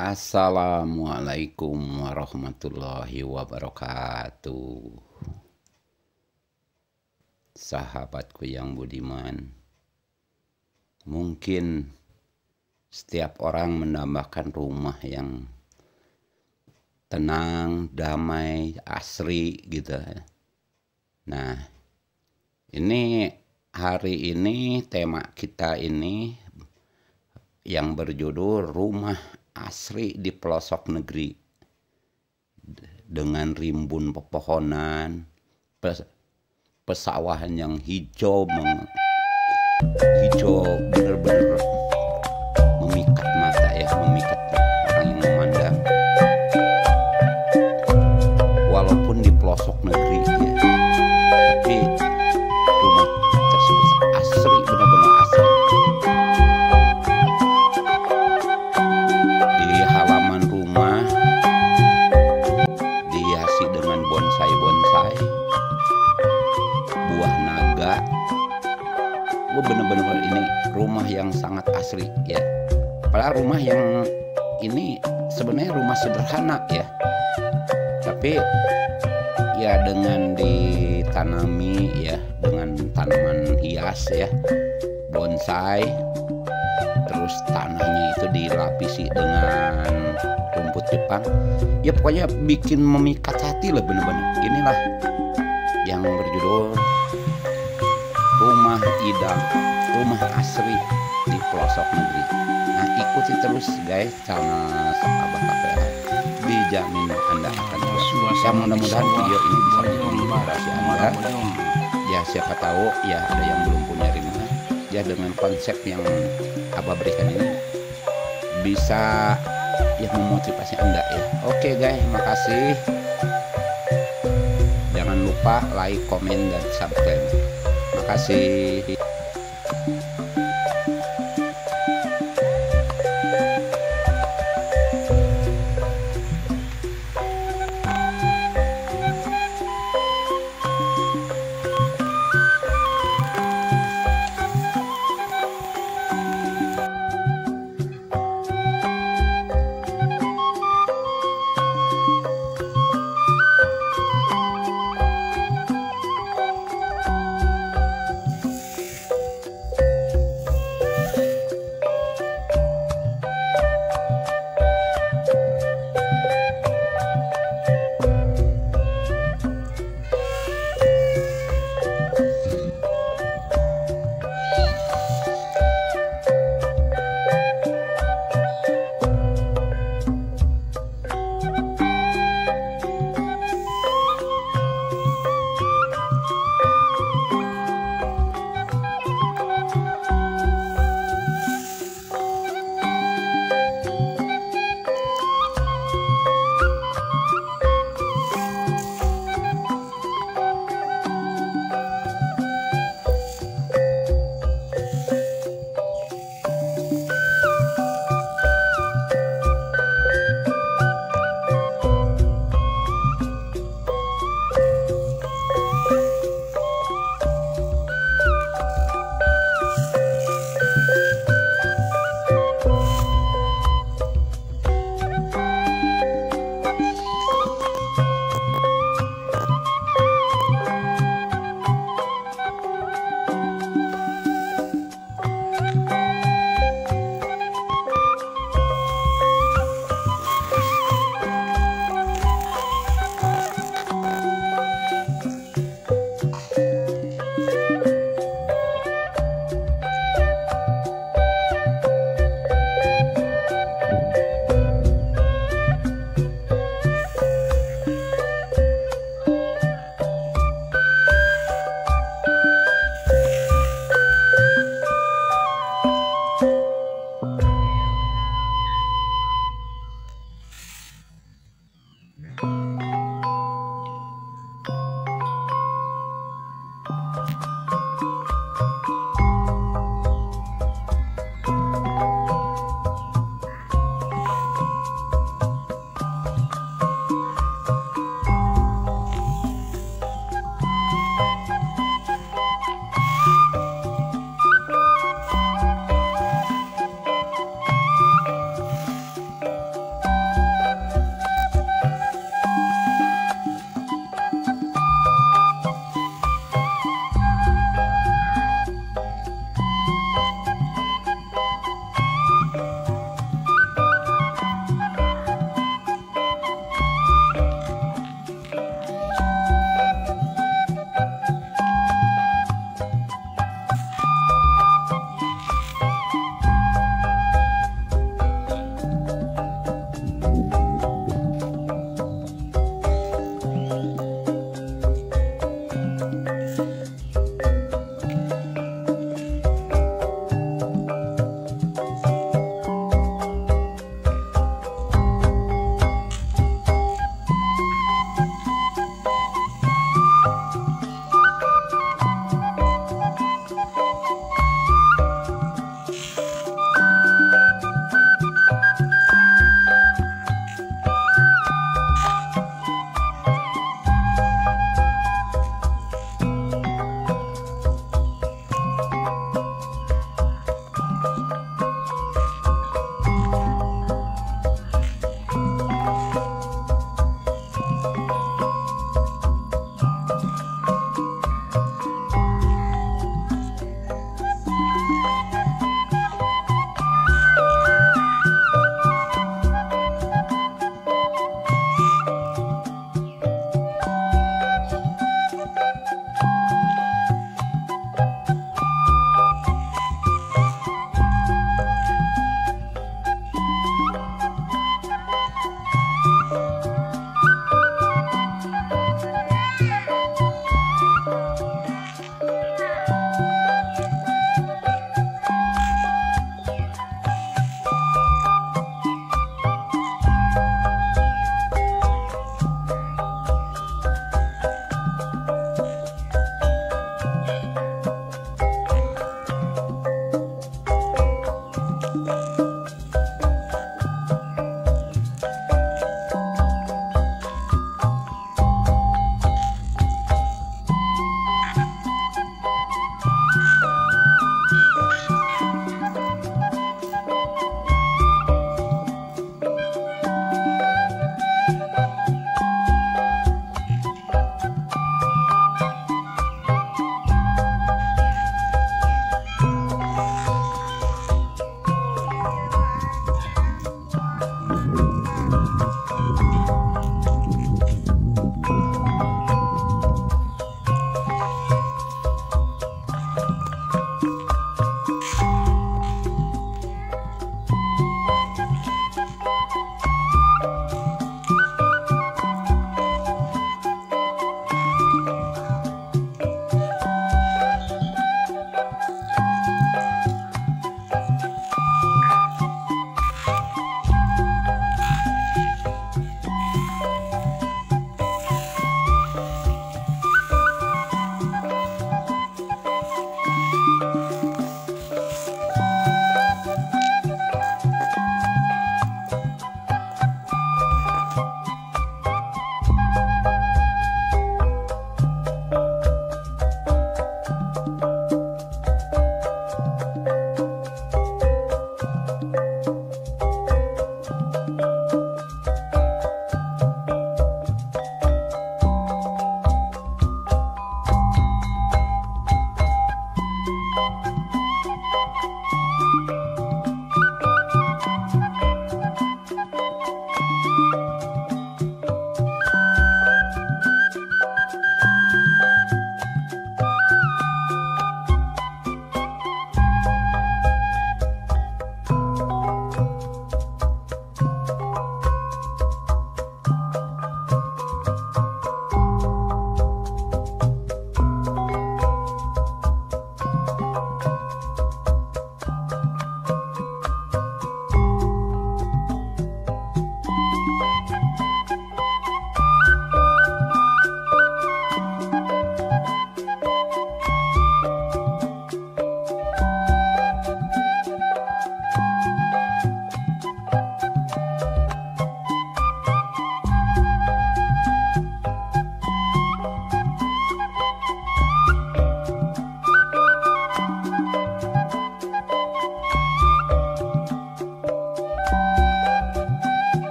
Assalamualaikum warahmatullahi wabarakatuh. Sahabatku yang budiman, mungkin setiap orang mendambakan rumah yang tenang, damai, asri gitu. Nah, ini hari ini tema kita ini yang berjudul Rumah Asri di Pelosok Negeri, dengan rimbun pepohonan, pesawahan yang hijau bener-bener memikat mata ya, memikat orang yang memandang. Walaupun di pelosok negeri ya, tapi rumah tersebut asri, benar-benar asri. Di halaman rumah dihiasi dengan bonsai-bonsai, buah naga. Bener-bener ini rumah yang sangat asri ya. Padahal rumah yang ini sebenarnya rumah sederhana ya, tapi ya dengan ditanami ya, dengan tanaman hias ya, bonsai, terus tanahnya itu dilapisi dengan rumput Jepang ya, pokoknya bikin memikat hati lah bener-bener. Inilah yang berjudul Rumah Idam, Rumah Asri di Pelosok Negeri. Nah, ikuti terus guys channel Abah KPH, dijamin Anda akan ya, mudah-mudahan video ini bisa menginspirasi Anda ya. Siapa tahu ya ada yang belum punya rumah ya, dengan konsep yang Abah berikan ini bisa ya memotivasi Anda ya. Oke guys, makasih. Jangan lupa like, komen, dan subscribe. Makasih.